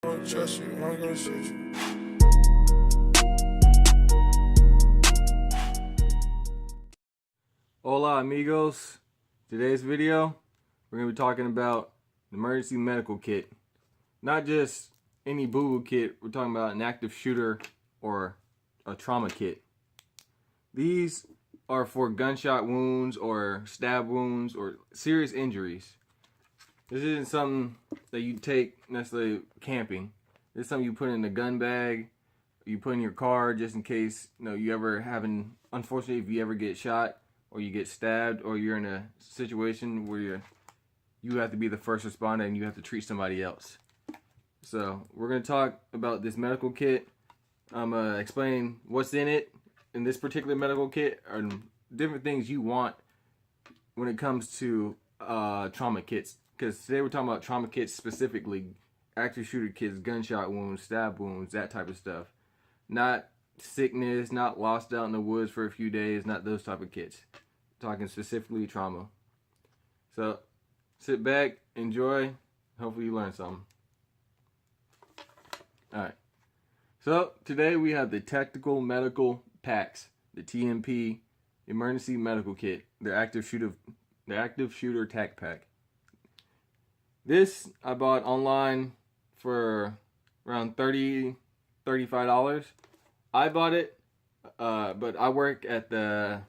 don't trust you, I'm gonna shoot you. Hola amigos, today's video we're going to be talking about the emergency medical kit. Not just any boo-boo kit, we're talking about an active shooter or a trauma kit. These are for gunshot wounds or stab wounds or serious injuries. This isn't something that you take necessarily camping. This is something you put in a gun bag, you put in your car just in case you ever unfortunately if you ever get shot or you get stabbed or you're in a situation where you have to be the first responder and you have to treat somebody else. So we're going to talk about this medical kit. I'm going to explain what's in it in this particular medical kit and different things you want when it comes to trauma kits. Because today we're talking about trauma kits specifically, active shooter kits, gunshot wounds, stab wounds, that type of stuff. Not sickness, not lost out in the woods for a few days, not those type of kits. Talking specifically trauma. So sit back, enjoy, hopefully you learn something. Alright, so today we have the Tactical Medical Packs, the TMP Emergency Medical Kit, the active shooter tac pack. This I bought online for around $35. I bought it, but I work at the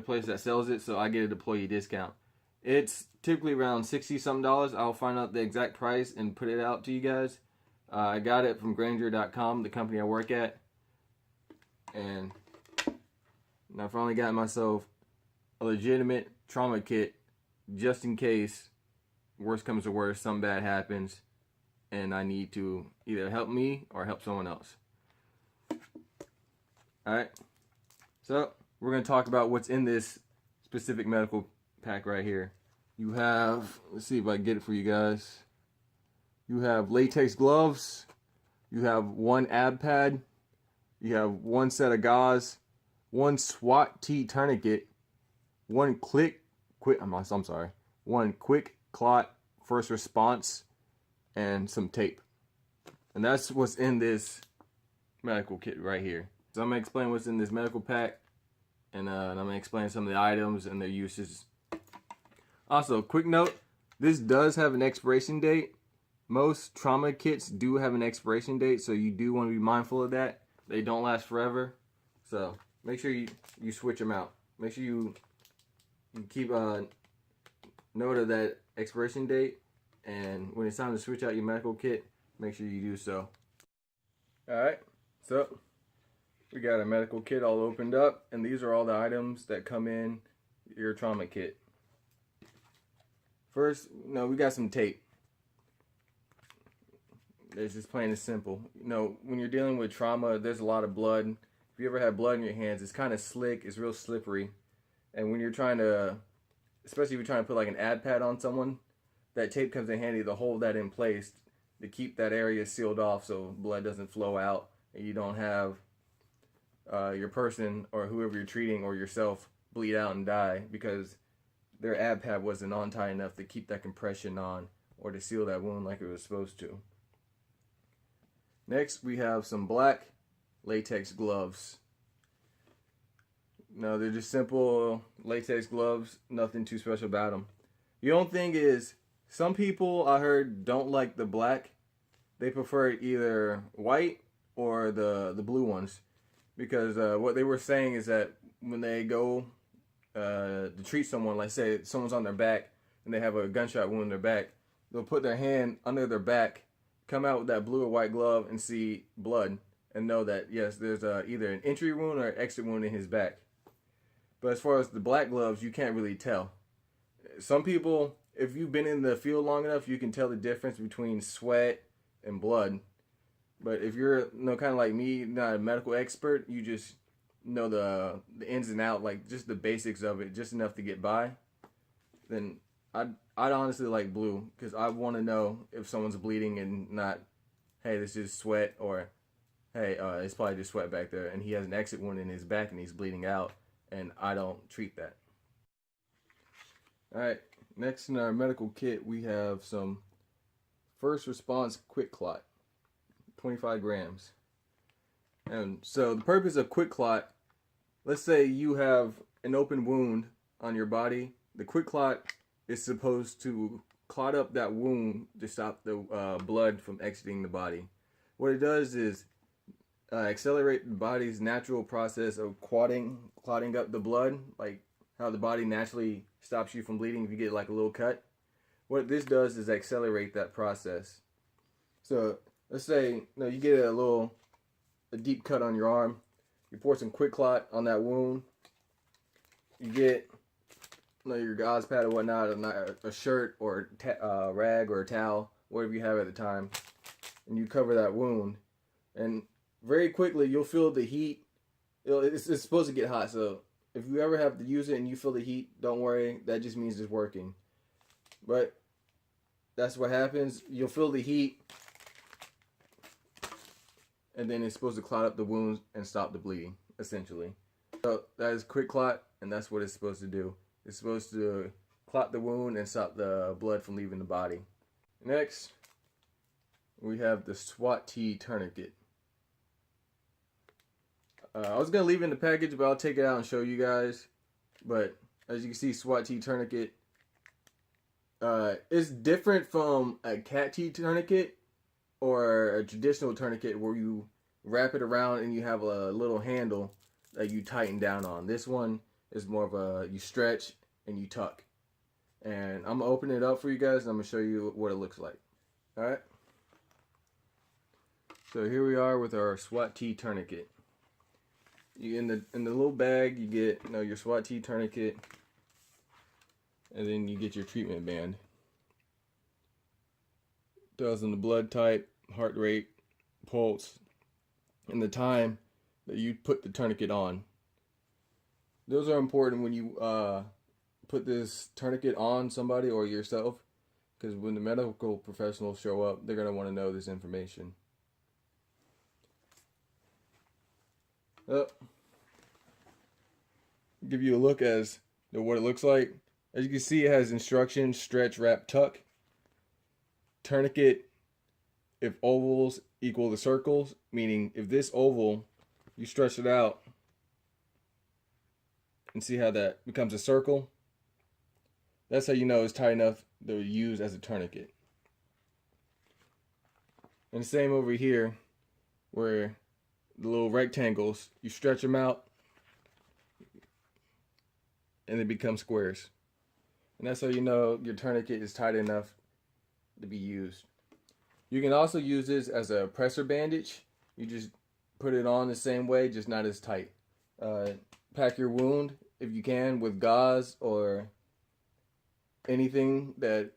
place that sells it, so I get an employee discount. It's typically around $60-something. I'll find out the exact price and put it out to you guys. I got it from Granger.com, the company I work at, and I finally got myself a legitimate trauma kit just in case worst comes to worst, something bad happens and I need to either help me or help someone else. Alright, so we're going to talk about what's in this specific medical pack right here. You have, let's see if I can get it for you guys. You have latex gloves. You have one Appt Pad. You have one set of gauze. One swat-t tourniquet. One quick clot first response. And some tape. And that's what's in this medical kit right here. So I'm going to explain what's in this medical pack. And I'm going to explain some of the items and their uses. Also, quick note. This does have an expiration date. Most trauma kits do have an expiration date, so you do want to be mindful of that. They don't last forever, so make sure you switch them out. Make sure you keep a note of that expiration date, and when it's time to switch out your medical kit, make sure you do so. Alright, so we got a medical kit all opened up, and these are all the items that come in your trauma kit. First, we got some tape. It's just plain and simple. When you're dealing with trauma, there's a lot of blood. If you ever had blood in your hands, it's kind of slick. It's real slippery. And when you're trying to, especially if you're trying to put like an Appt Pad on someone, that tape comes in handy to hold that in place to keep that area sealed off so blood doesn't flow out and you don't have your person or whoever you're treating or yourself bleed out and die because their Appt Pad wasn't on tight enough to keep that compression on or to seal that wound like it was supposed to. Next, we have some black latex gloves. No, they're just simple latex gloves, nothing too special about them. The only thing is, some people I heard don't like the black. They prefer either white or the blue ones. Because what they were saying is that when they go to treat someone, like say someone's on their back and they have a gunshot wound in their back, they'll put their hand under their back, come out with that blue or white glove and see blood and know that yes, there's either an entry wound or an exit wound in his back. But as far as the black gloves, you can't really tell. Some people, if you've been in the field long enough, you can tell the difference between sweat and blood. But if you're kind of like me, not a medical expert, you just know the ins and outs, like just the basics of it, just enough to get by, then I'd honestly like blue, because I want to know if someone's bleeding and not, hey, this is sweat, or hey, it's probably just sweat back there and he has an exit wound in his back and he's bleeding out, and I don't treat that. Alright, next in our medical kit we have some first response quick clot. 25 grams. And so the purpose of quick clot, let's say you have an open wound on your body. The quick clot is supposed to clot up that wound to stop the blood from exiting the body. What it does is accelerate the body's natural process of clotting up the blood, like how the body naturally stops you from bleeding if you get like a little cut. What this does is accelerate that process. So let's say you get a deep cut on your arm. You pour some quick clot on that wound. You get your Gauze pad or whatnot, a shirt or a rag or a towel, whatever you have at the time, and you cover that wound. And very quickly you'll feel the heat. It's supposed to get hot, so if you ever have to use it and you feel the heat, don't worry. That just means it's working. But that's what happens. You'll feel the heat, and then it's supposed to clot up the wounds and stop the bleeding, essentially. So that is quick clot, and that's what it's supposed to do. It's supposed to clot the wound and stop the blood from leaving the body. Next, we have the swat-t tourniquet. I was going to leave it in the package, but I'll take it out and show you guys. But as you can see, swat-t tourniquet is different from a cat-t tourniquet or a traditional tourniquet where you wrap it around and you have a little handle that you tighten down on. This one is more of you stretch and you tuck. And I'm going to open it up for you guys and I'm going to show you what it looks like. Alright. So here we are with our swat-t tourniquet. In the little bag you get your swat-t tourniquet, and then you get your treatment band. Tells them the blood type, heart rate, pulse, and the time that you put the tourniquet on. Those are important when you put this tourniquet on somebody or yourself, because when the medical professionals show up, they're going to want to know this information. Give you a look as to what it looks like. As you can see, it has instructions: stretch, wrap, tuck. Tourniquet, if ovals equal the circles, meaning if this oval, you stretch it out and see how that becomes a circle, that's how you know it's tight enough to use as a tourniquet. And the same over here, where the little rectangles, you stretch them out and they become squares. And that's how you know your tourniquet is tight enough to be used. You can also use this as a pressor bandage. You just put it on the same way, just not as tight. Pack your wound, if you can, with gauze or anything to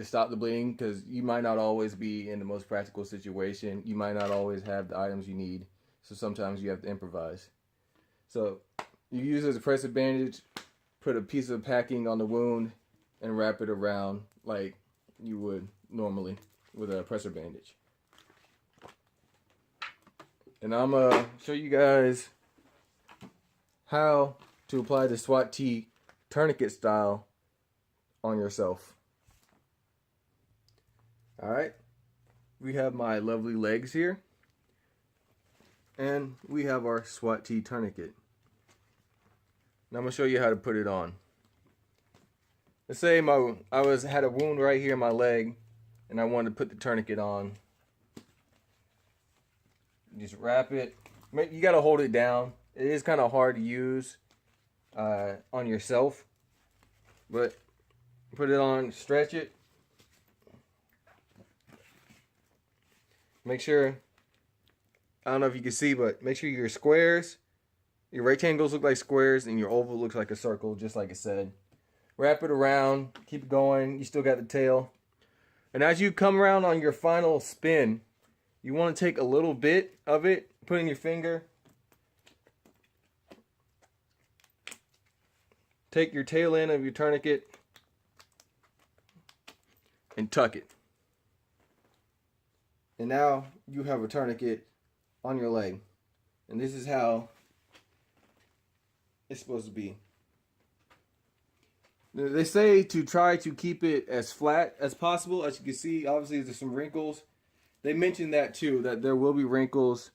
stop the bleeding, because you might not always be in the most practical situation. You might not always have the items you need, so sometimes you have to improvise. So you use it as a pressor bandage, put a piece of packing on the wound, and wrap it around like you would normally with a pressor bandage. And I'm gonna show you guys how to apply the swat-t tourniquet style on yourself. Alright, we have my lovely legs here, and we have our swat-t tourniquet. Now I'm gonna show you how to put it on. Let's say I had a wound right here in my leg, and I wanted to put the tourniquet on. Just wrap it. You gotta hold it down. It is kind of hard to use on yourself, but put it on, stretch it. Make sure, I don't know if you can see, but make sure your squares, your rectangles look like squares, and your oval looks like a circle, just like it said. Wrap it around, keep it going. You still got the tail. And as you come around on your final spin, you want to take a little bit of it, put in your finger, take your tail end of your tourniquet, and tuck it. And now you have a tourniquet on your leg. And this is how it's supposed to be. They say to try to keep it as flat as possible. As you can see, obviously there's some wrinkles. they mentioned that too, that there will be wrinkles.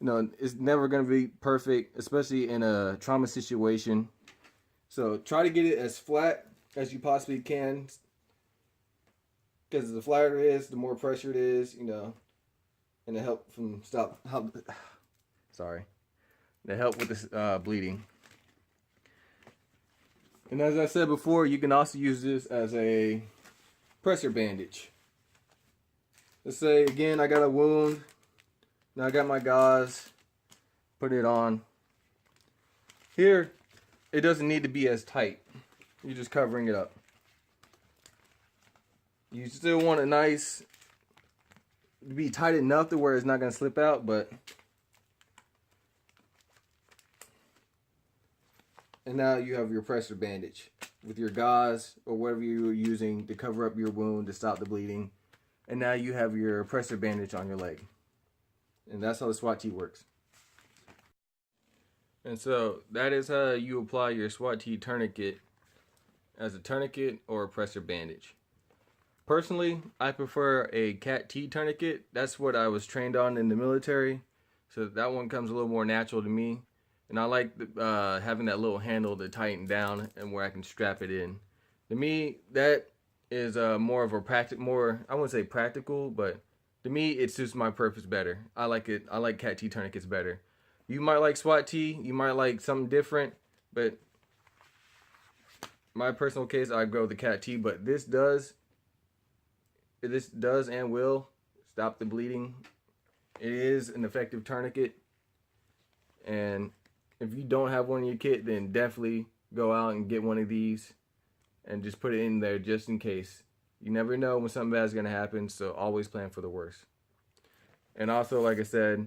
You know, it's never going to be perfect, especially in a trauma situation. So try to get it as flat as you possibly can, because the flatter it is, the more pressure it is, you know, and to help sorry, to help with this bleeding. And as I said before, you can also use this as a pressure bandage. Let's say again I got a wound. Now I got my gauze. Put it on. Here, it doesn't need to be as tight. You're just covering it up. You still want it nice to be tight enough to where it's not going to slip out, but and now you have your pressure bandage with your gauze or whatever you were using to cover up your wound to stop the bleeding. And now you have your pressure bandage on your leg. And that's how the swat-t works. And so that is how you apply your swat-t tourniquet, as a tourniquet or a pressure bandage. Personally, I prefer a cat-t tourniquet. That's what I was trained on in the military. So that one comes a little more natural to me. And I like having that little handle to tighten down and where I can strap it in. To me, that is more of a I wouldn't say practical, but to me, it suits my purpose better. I like it. I like cat-t tourniquets better. You might like swat-t, you might like something different, but my personal case, I go with the cat-t, but this does and will stop the bleeding. It is an effective tourniquet, and if you don't have one in your kit, then definitely go out and get one of these and just put it in there just in case. You never know when something bad is going to happen, so always plan for the worst. And also, like I said,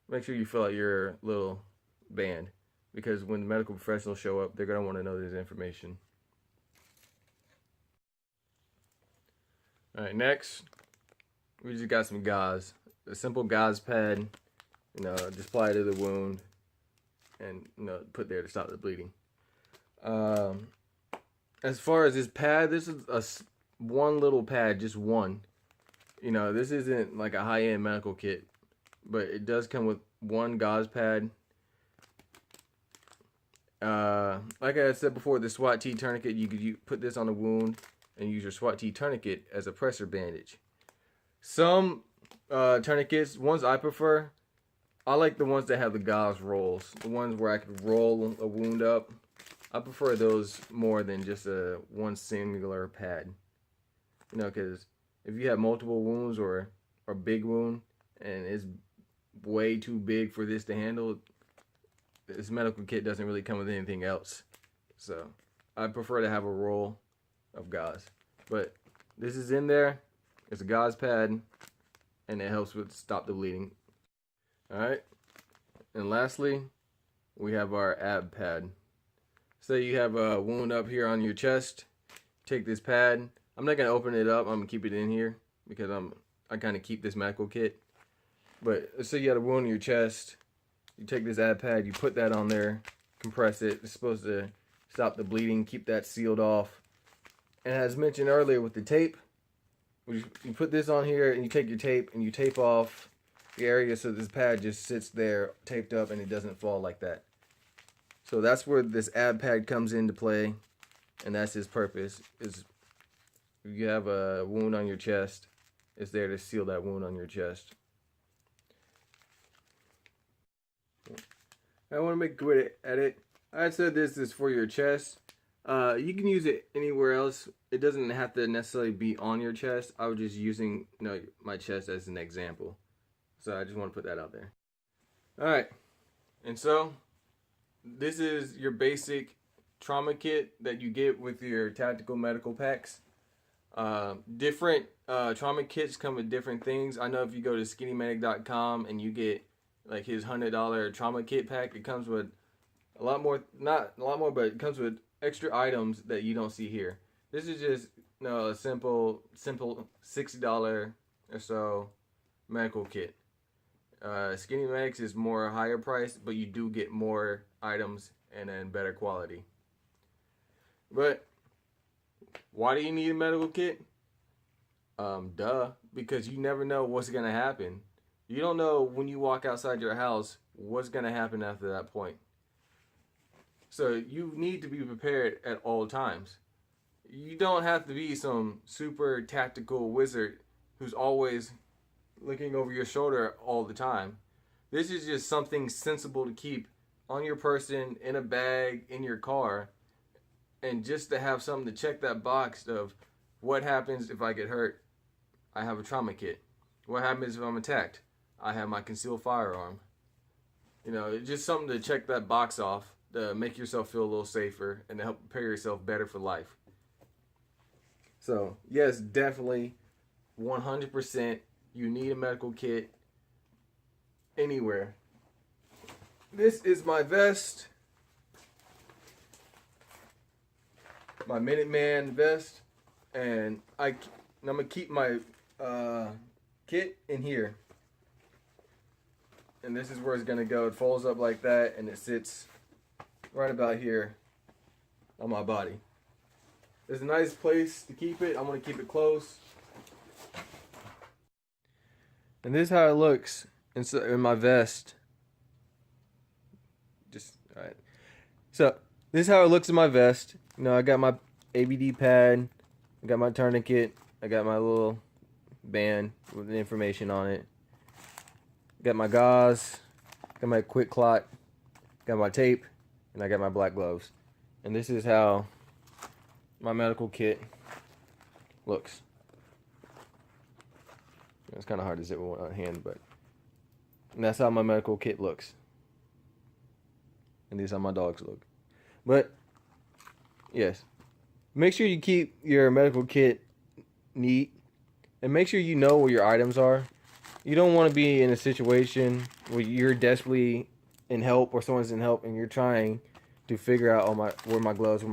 make sure you fill out your little band, because when the medical professionals show up, they're going to want to know this information. Alright, next, we just got some gauze. A simple gauze pad, you know, just apply it to the wound and, you know, put there to stop the bleeding. As far as this pad, this is one little pad, just one. You know, this isn't like a high-end medical kit, but it does come with one gauze pad. Like I said before, the swat-t tourniquet, you could put this on the wound and use your swat-t tourniquet as a pressure bandage. Some tourniquets, ones I prefer, I like the ones that have the gauze rolls, the ones where I could roll a wound up. I prefer those more than just a one singular pad. You know, because if you have multiple wounds or a big wound and it's way too big for this to handle, this medical kit doesn't really come with anything else. So I prefer to have a roll of gauze. But this is in there. It's a gauze pad, and it helps with stop the bleeding. Alright. And lastly, we have our Appt Pad. Say you have a wound up here on your chest. Take this pad. I'm not going to open it up. I'm going to keep it in here because I kind of keep this medical kit. But let's say you got a wound in your chest. You take this Appt Pad, you put that on there, compress it. It's supposed to stop the bleeding, keep that sealed off. And as mentioned earlier with the tape, you put this on here and you take your tape and you tape off the area so this pad just sits there taped up and it doesn't fall like that. So that's where this Appt Pad comes into play, and that's its purpose. Is if you have a wound on your chest, it's there to seal that wound on your chest. I want to make a quick edit. I said this is for your chest. You can use it anywhere else. It doesn't have to necessarily be on your chest. I was just using my chest as an example. So I just want to put that out there. Alright. And so this is your basic trauma kit that you get with your tactical medical packs. Different trauma kits come with different things. I know if you go to skinnymedic.com and you get like his $100 trauma kit pack, it comes with a lot more, not a lot more, but it comes with extra items that you don't see here. This is just a simple $60 or so medical kit. Skinny Medics is more higher priced, but you do get more items and then better quality. But why do you need a medical kit? Duh, because you never know what's gonna happen. You don't know when you walk outside your house what's gonna happen after that point. So you need to be prepared at all times. You don't have to be some super tactical wizard who's always looking over your shoulder all the time. This is just something sensible to keep on your person, in a bag, in your car, and just to have something to check that box of what happens if I get hurt. I have a trauma kit. What happens if I'm attacked? I have my concealed firearm. You know, it's just something to check that box off to make yourself feel a little safer and to help prepare yourself better for life. So, yes, definitely 100% you need a medical kit anywhere. This is my vest. My Minuteman vest. And I'm going to keep my kit in here. And this is where it's going to go. It folds up like that and it sits right about here on my body. It's a nice place to keep it. I'm going to keep it close. And this is how it looks in my vest. Alright. So, this is how it looks in my vest. You know, I got my ABD pad. I got my tourniquet. I got my little band with the information on it. Got my gauze. Got my quick clot. Got my tape. And I got my black gloves. And this is how my medical kit looks. It's kind of hard to zip with one hand, but and that's how my medical kit looks. And these are how my dogs look. But yes, make sure you keep your medical kit neat and make sure you know where your items are. You don't want to be in a situation where you're desperately in help or someone's in help and you're trying to figure out where my gloves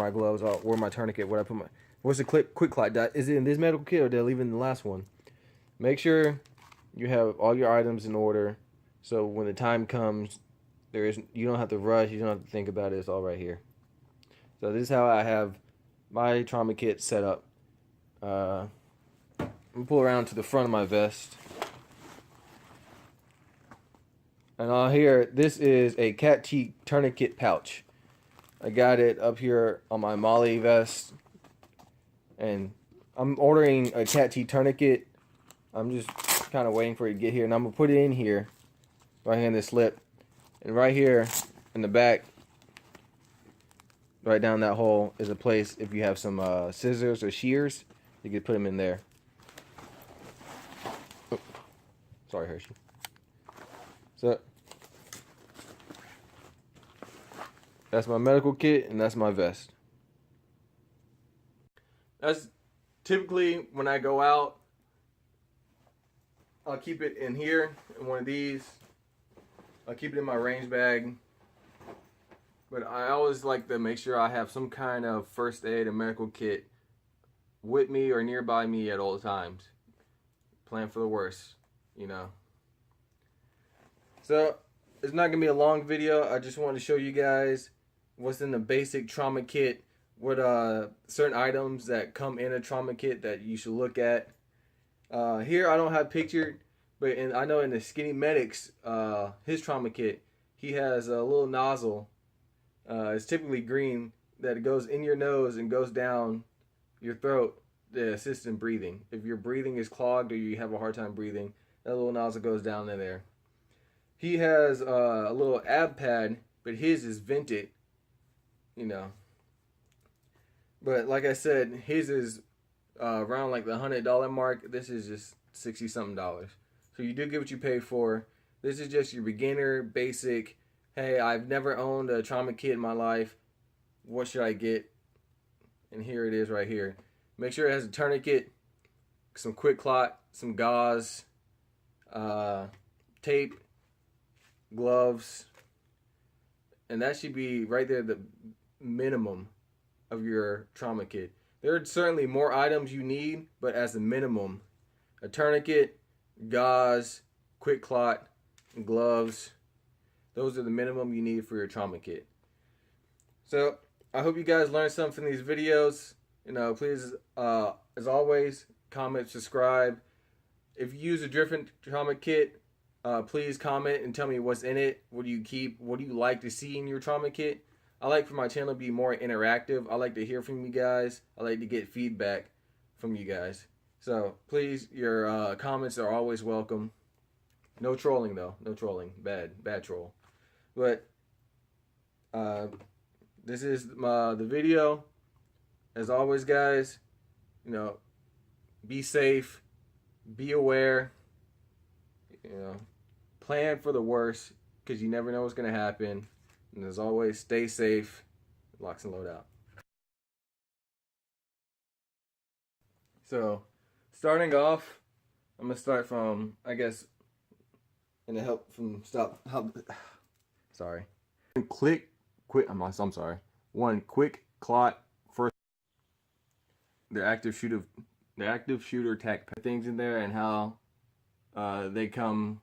are, where my tourniquet, where I put my what's the quick clot. Is it in this medical kit or did I leave it in the last one? Make sure you have all your items in order so when the time comes you don't have to rush, you don't have to think about it, it's all right here. So this is how I have my trauma kit set up. I'm gonna pull around to the front of my vest. And on here, this is a cat cheek tourniquet pouch. I got it up here on my Molly vest. And I'm ordering a cat cheek tourniquet. I'm just kind of waiting for it to get here. And I'm going to put it in here. Right here in this slip. And right here in the back, right down that hole, is a place if you have some scissors or shears, you can put them in there. Oh, sorry, Hershey. So, that's my medical kit and that's my vest. That's typically when I go out, I'll keep it in here in one of these. I'll keep it in my range bag. But I always like to make sure I have some kind of first aid and medical kit with me or nearby me at all times. Plan for the worst, you know. So, it's not going to be a long video. I just wanted to show you guys what's in the basic trauma kit. What certain items that come in a trauma kit that you should look at. Here I don't have pictured, but I know in the Skinny Medic's his trauma kit, he has a little nozzle. It's typically green that goes in your nose and goes down your throat to assist in breathing. If your breathing is clogged or you have a hard time breathing, that little nozzle goes down in there. He has a little Appt Pad, but his is vented, you know. But like I said, his is around like the $100 mark. This is just $60-something. So you do get what you pay for. This is just your beginner, basic, hey, I've never owned a trauma kit in my life. What should I get? And here it is right here. Make sure it has a tourniquet, some quick clot, some gauze, tape, gloves, and that should be right there the minimum of your trauma kit. There are certainly more items you need, but as a minimum, a tourniquet, gauze, quick clot, and gloves. Those are the minimum you need for your trauma kit. So I hope you guys learned something from these videos. You know, please, as always, comment, subscribe. If you use a different trauma kit, please comment and tell me what's in it. What do you keep? What do you like to see in your trauma kit? I like for my channel to be more interactive. I like to hear from you guys. I like to get feedback from you guys. So please, your comments are always welcome. No trolling though. No trolling. Bad troll. But this is the video. As always, guys, you know, be safe, be aware, you know, plan for the worst because you never know what's going to happen. And as always, stay safe. Locks and load out. So, starting off, I'm going to start from, I guess, and to help from sorry. I'm sorry. One quick clot first. The active shooter tech things in there and how they come